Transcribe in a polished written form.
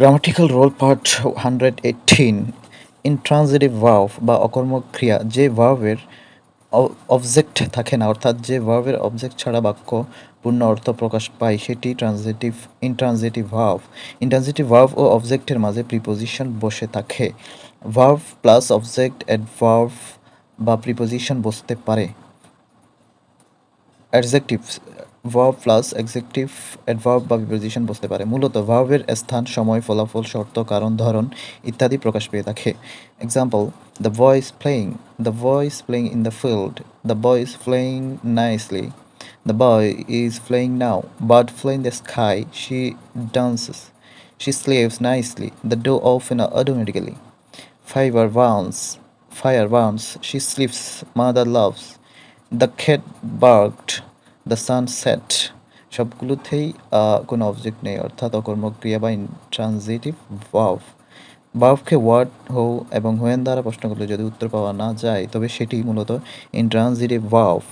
Grammatical role part 118 intransitive verb বা অকর্মক ক্রিয়া যে ভার্বের অবজেক্ট থাকে না, অর্থাৎ যে ভার্বের অবজেক্ট ছাড়া বাক্য পূর্ণ অর্থ প্রকাশ পায় সেটি ইনট্রানজিটিভ ভার্ব। ইনট্রানজিটিভ ভার্ব ও অবজেক্টের মাঝে প্রিপোজিশন বসে থাকে। ভার্ব প্লাস অবজেক্ট অ্যাডভার্ব বা প্রিপোজিশন বসতে পারে। Adjectives verb plus adjective adverb বা প্রিপোজিশন বসতে পারে। মূলত ভার্বের স্থান, সময়, ফলাফল, শর্ত, কারণ, ধরন ইত্যাদি প্রকাশ পেয়ে থাকে। Example: the boy is playing, the boy is playing in the field, the boy is playing nicely, the boy is playing now, bird fly in the sky, she dances, she sleeps nicely, the door open automatically, fire burns, she sleeps, mother loves, the cat barked, the sun set. সবগুলোতেই কোনো object নেই, অর্থাৎ অকর্মক ক্রিয়া বা intransitive verb. ভার্বকে what, who এবং when দ্বারা প্রশ্ন করলে যদি উত্তর পাওয়া না যায় তবে সেটি মূলত ইনট্রানজিটিভ ভার্ব।